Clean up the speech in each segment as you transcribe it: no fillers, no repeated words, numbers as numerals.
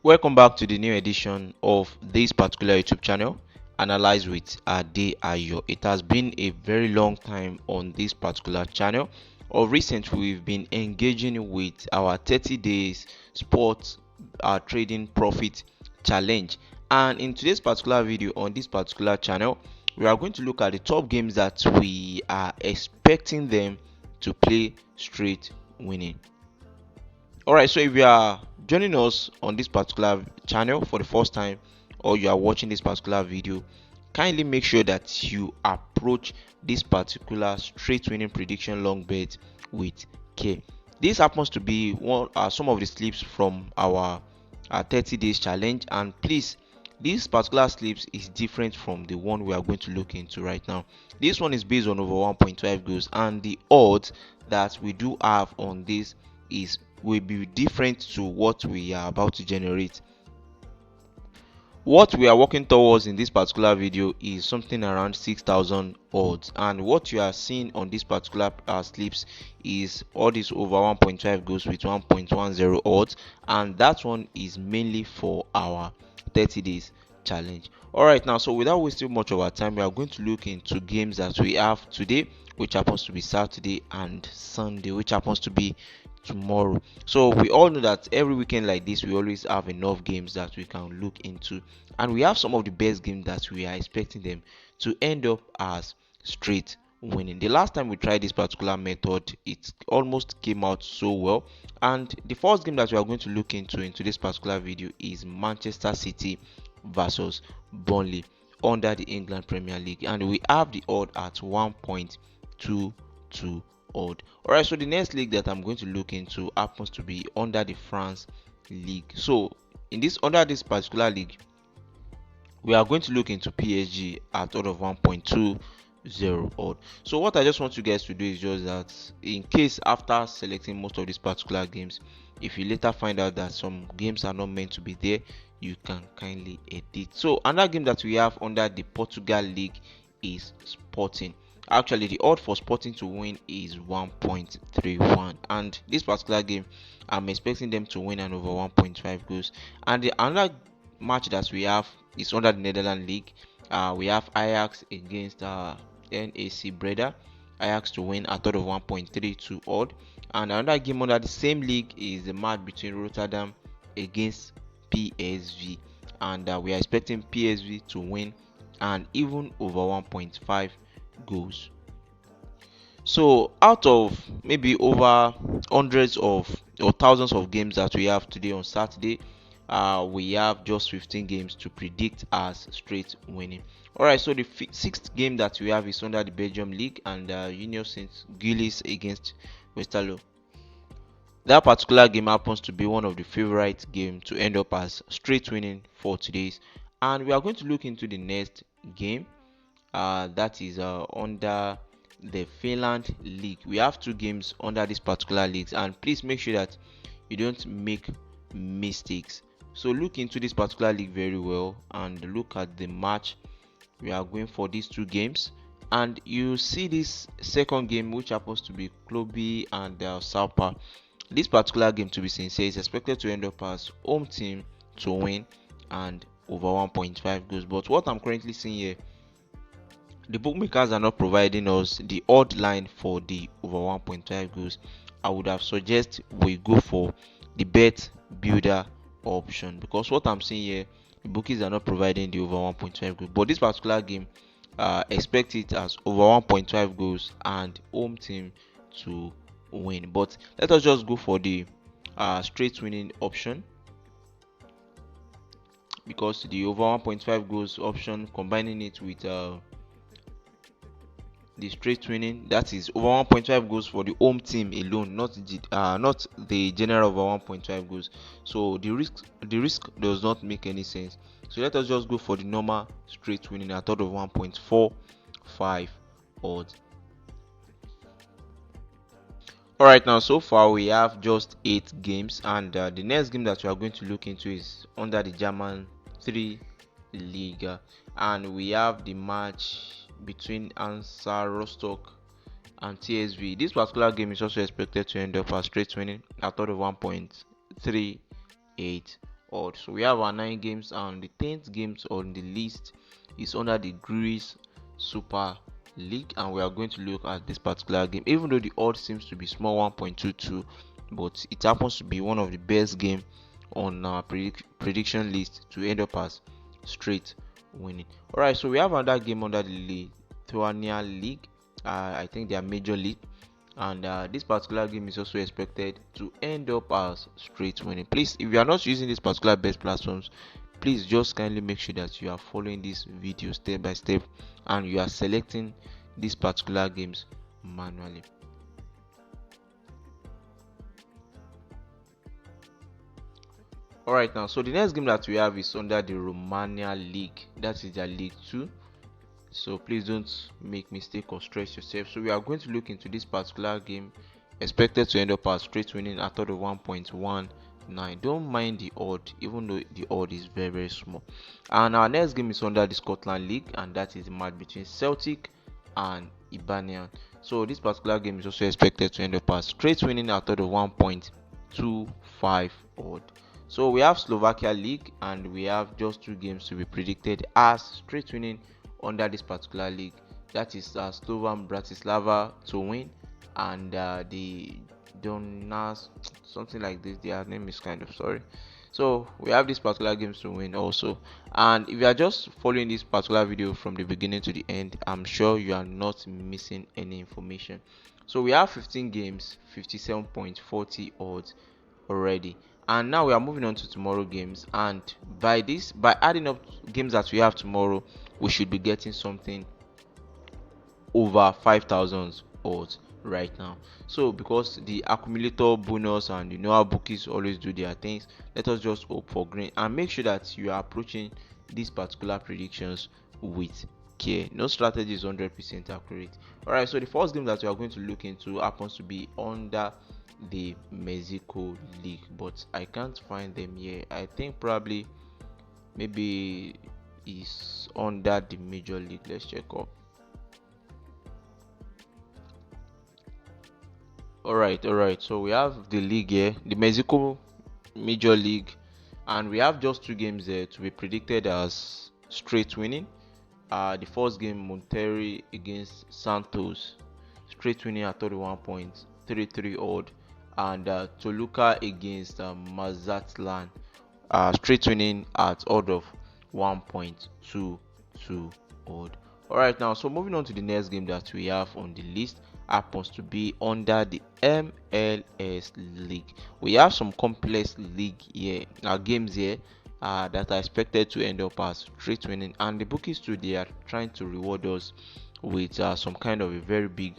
Welcome back to the new edition of this particular YouTube channel, Analyze with Ade Ayo. It has been a very long time on this particular channel. Of recent, we've been engaging with our 30 days sports trading profit challenge. And in today's particular video on this particular channel, we are going to look at the top games that we are expecting them to play straight winning. Alright, so if you are joining us on this particular channel for the first time, or you are watching this particular video, kindly make sure that you approach this particular straight winning prediction long bet with care. This happens to be some of the slips from our 30 days challenge, and please, this particular slips is different from the one we are going to look into right now. This one is based on over 1.5 goals, and the odds that we do have on this will be different to what we are about to generate. What we are working towards in this particular video is something around 6,000 odds, and what you are seeing on this particular slips is all this over 1.5 goes with 1.10 odds, and that one is mainly for our 30 days challenge. All right, now, so without wasting much of our time, we are going to look into games that we have today, which happens to be Saturday, and Sunday, which happens to be tomorrow. So we all know that every weekend like this, we always have enough games that we can look into, and we have some of the best games that we are expecting them to end up as straight winning. The last time we tried this particular method, it almost came out so well. And the first game that we are going to look into this particular video is Manchester City versus Burnley under the England Premier League, and we have the odd at 1.22 odd. Alright, so the next league that I'm going to look into happens to be under the France League. So under this particular league, we are going to look into PSG at odd of 1.20 odd. So what I just want you guys to do is just that, in case after selecting most of these particular games, if you later find out that some games are not meant to be there, you can kindly edit. So another game that we have under the Portugal League is Sporting. Actually, the odd for Sporting to win is 1.31, and this particular game, I'm expecting them to win and over 1.5 goals. And the another match that we have is under the Netherlands League. We have Ajax against NAC Breda. Ajax to win at odd of 1.32 odd. And another game under the same league is the match between Rotterdam against PSV, and we are expecting PSV to win and even over 1.5 goals. So out of maybe over hundreds of or thousands of games that we have today on Saturday, we have just 15 games to predict as straight winning. Alright, so the sixth game that we have is under the Belgium League, and Union Saint Gilles against Westerlo. That particular game happens to be one of the favorite games to end up as straight winning for today's, and we are going to look into the next game. That is under the Finland League. We have two games under this particular league, and please make sure that you don't make mistakes. So look into this particular league very well and look at the match we are going for these two games, and you see this second game, which happens to be Klobi and Salpa. This particular game, to be sincere, is expected to end up as home team to win and over 1.5 goals. But what I'm currently seeing here, the bookmakers are not providing us the odd line for the over 1.5 goals. I would have suggested we go for the bet builder option, because what I'm seeing here, the bookies are not providing the over 1.5 goals. But this particular game, expect it as over 1.5 goals and home team to win. But let us just go for the straight winning option, because the over 1.5 goals option, combining it with the straight winning, that is over 1.5 goals for the home team alone, not the general over 1.5 goals. So the risk does not make any sense. So let us just go for the normal straight winning at odd of 1.45 odds. Alright, now so far we have just 8 games, and the next game that we are going to look into is under the German 3 League, and we have the match between Hansa Rostock and TSV. This particular game is also expected to end up as straight winning at odd of 1.38 odd. So we have our 9 games, and the 10th games on the list is under the Greece Super League, and we are going to look at this particular game. Even though the odd seems to be small, 1.22, but it happens to be one of the best game on our prediction list to end up as straight winning. All right, so we have another game under the Lithuania League. I think they are major league, and this particular game is also expected to end up as straight winning. Please, if you are not using this particular best platforms, please just kindly make sure that you are following this video step by step and you are selecting these particular games manually. Alright, now so the next game that we have is under the Romania League. That is their League 2. So please don't make mistake or stress yourself. So we are going to look into this particular game, expected to end up as straight winning at of 1.19. Don't mind the odd, even though the odd is very small. And our next game is under the Scotland League, and that is the match between Celtic and Hibernian. So this particular game is also expected to end up as straight winning at of 1.25 odd. So we have Slovakia League, and we have just 2 games to be predicted as straight winning under this particular league. That is Slovan Bratislava to win, and the Donas, something like this. Their name is kind of sorry. So we have these particular games to win also. And if you are just following this particular video from the beginning to the end, I'm sure you are not missing any information. So we have 15 games, 57.40 odds already, and now we are moving on to tomorrow games. And by adding up games that we have tomorrow, we should be getting something over 5,000 odds right now. So because the accumulator bonus, and you know how bookies always do their things, let us just hope for green and make sure that you are approaching these particular predictions with care. No strategy is 100% accurate. All right, so the first game that we are going to look into happens to be under the Mexico League, but I can't find them here. I think probably maybe is under the major league. Let's check up. All right, so we have the league here, the Mexico major league, and we have just 2 games there to be predicted as straight winning. The first game, Monterrey against Santos, straight winning at 31.33 odd, and Toluca against Mazatlan, straight winning at odd of 1.22 odd. Alright, now so moving on to the next game that we have on the list happens to be under the MLS League. We have some complex league here, games here that are expected to end up as straight winning, and the bookies too, they are trying to reward us with some kind of a very big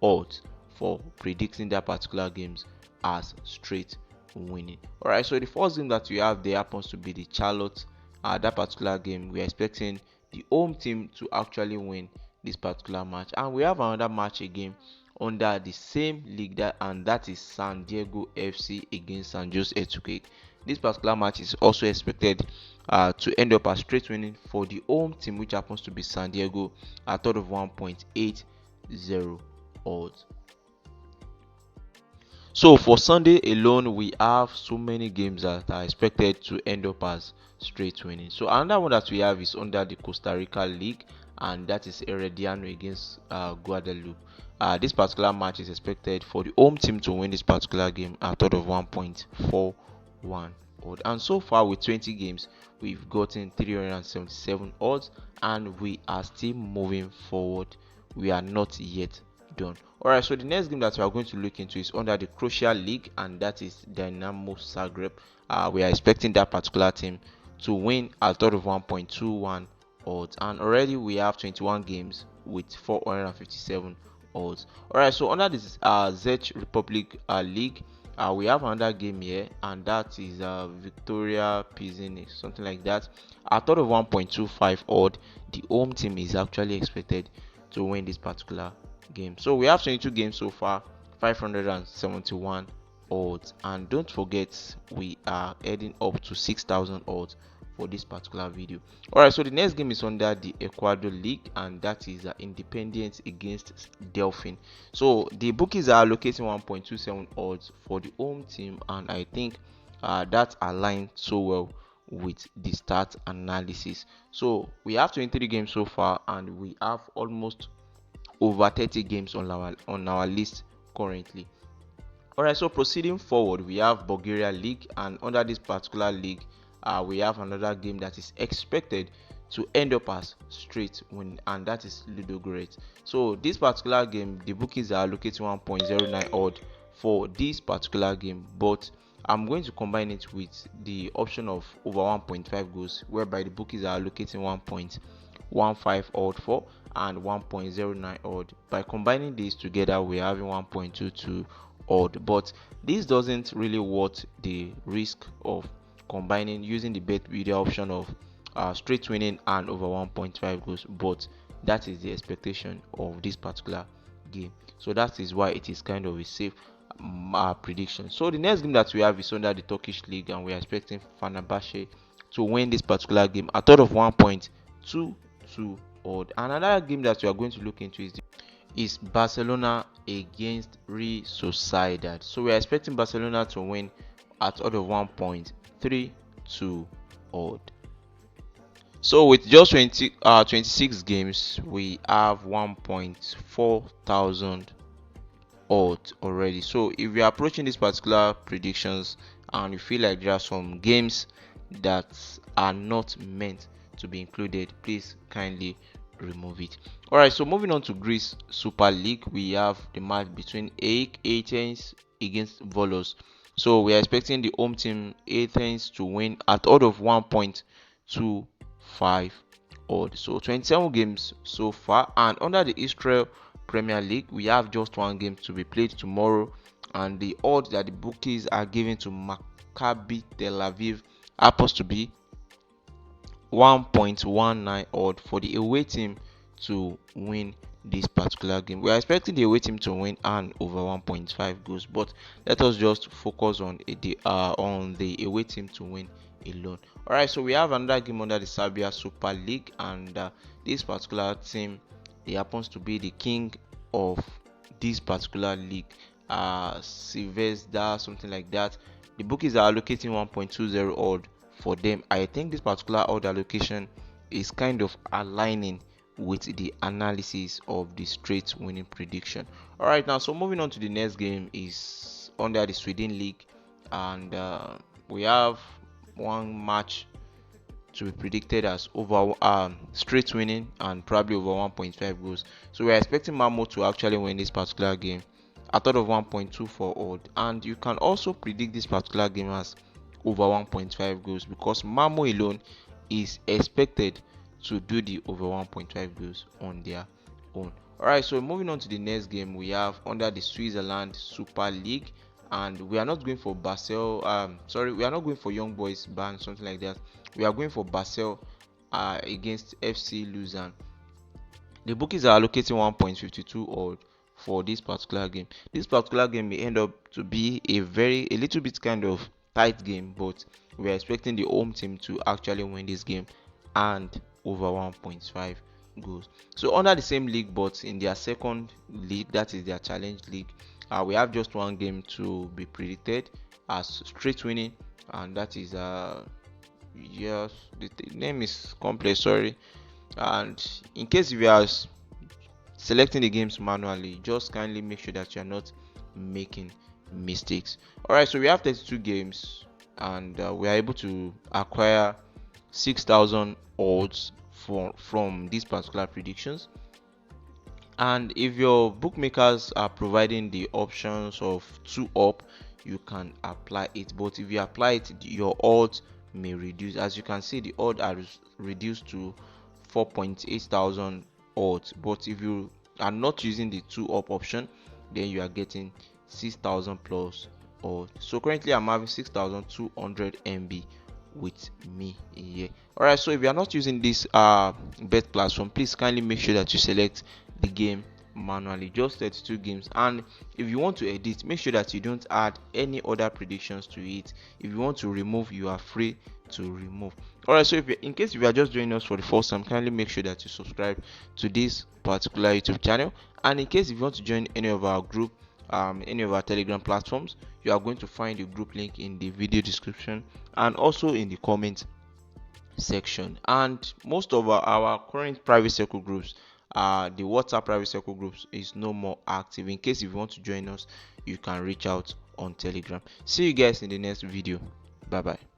odds for predicting that particular games as straight winning. Alright, so the first game that we have there happens to be the Charlotte. That particular game, we are expecting the home team to actually win this particular match, and we have another match again under the same league, and that is San Diego FC against San Jose Earthquake. This particular match is also expected to end up as straight winning for the home team, which happens to be San Diego at of 1.80 odds. So for Sunday alone, we have so many games that are expected to end up as straight winning. So another one that we have is under the Costa Rica League, and that is Herediano against Guadalupe. This particular match is expected for the home team to win this particular game at of 1.41 odd. And so far with 20 games, we've gotten 377 odds, and we are still moving forward. We are not yet done. Alright, so the next game that we are going to look into is under the Croatia League, and that is Dynamo Zagreb. We are expecting that particular team to win at of 1.21 odds, and already we have 21 games with 457 odds. Alright, so under this Czech Republic League, we have another game here, and that is Victoria Pilsen, something like that. At of 1.25 odd, the home team is actually expected to win this particular game. So we have 22 games so far, 571 odds, and don't forget we are heading up to 6,000 odds for this particular video. Alright, so the next game is under the Ecuador League, and that is Independence against Delphin. So the bookies are allocating 1.27 odds for the home team, and I think that align so well with the stat analysis. So we have 23 games so far, and we have almost over 30 games on our list currently. Alright, so proceeding forward, we have Bulgaria League, and under this particular league, we have another game that is expected to end up as straight win, and that is Ludogorets. So this particular game, the bookies are allocating 1.09 odd for this particular game, but I'm going to combine it with the option of over 1.5 goals, whereby the bookies are allocating 1.15 odd for and 1.09 odd. By combining these together, we're having 1.22 odd, but this doesn't really worth the risk of combining using the bet video option of straight winning and over 1.5 goals, but that is the expectation of this particular game, so that is why it is kind of a safe prediction. So the next game that we have is under the Turkish league, and we are expecting Fenerbahce to win this particular game at odd of 1.22 odd. Another game that we are going to look into is Barcelona against Real Sociedad. So we are expecting Barcelona to win at odd of 1.32 odd. So with just 26 games, we have 1.4 thousand odds already. So if you're approaching these particular predictions and you feel like there are some games that are not meant to be included, please kindly remove it. All right, so moving on to Greece Super League, we have the match between AEK Athens against Volos. So we are expecting the home team Athens to win at odd of 1.25 odd. So 27 games so far, and under the Israel Premier League, we have just one game to be played tomorrow, and the odds that the bookies are giving to Maccabi Tel Aviv happens to be 1.19 odd for the away team to win this particular game. We are expecting the away team to win and over 1.5 goals, but let us just focus on the away team to win alone. All right, so we have another game under the Serbia Super League, and this particular team, he happens to be the king of this particular league, Zvezda, something like that. The bookies are allocating 1.20 odd for them. I think this particular odd allocation is kind of aligning with the analysis of the straight winning prediction. All right, now so moving on to the next game is under the Sweden League, and we have one match to be predicted as over straight winning and probably over 1.5 goals. So we are expecting Malmo to actually win this particular game at odd of 1.24 odd, and you can also predict this particular game as over 1.5 goals because Malmo alone is expected to do the over 1.5 goals on their own. Alright, so moving on to the next game, we have under the Switzerland Super League, and we are not going for Basel. We are not going for Young Boys Band, something like that. We are going for Basel against FC Lausanne. The bookies are allocating 1.52 odd for this particular game. This particular game may end up to be a little bit kind of tight game, but we are expecting the home team to actually win this game and over 1.5 goals. So under the same league, but in their second league, that is their challenge league, we have just one game to be predicted as straight winning, and that is yes, the name is complex, sorry. And in case if you are selecting the games manually, just kindly make sure that you are not making mistakes. All right, so we have 32 games, and we are able to acquire 6,000 odds from these particular predictions. And if your bookmakers are providing the options of 2 up, you can apply it, but if you apply it, your odds may reduce. As you can see, the odds are reduced to 4.8 thousand odds, but if you are not using the 2 up option, then you are getting 6,000 plus odds. So currently I'm having 6,200 MB with me here. All right, so if you are not using this bet platform, please kindly make sure that you select the game manually, just 32 games. And if you want to edit, make sure that you don't add any other predictions to it. If you want to remove, you are free to remove. All right, so in case you are just joining us for the first time, kindly make sure that you subscribe to this particular YouTube channel. And in case if you want to join any of our group, any of our Telegram platforms, you are going to find the group link in the video description and also in the comment section. And most of our current private circle groups, the WhatsApp private circle groups, is no more active. In case if you want to join us, you can reach out on Telegram. See you guys in the next video. Bye bye.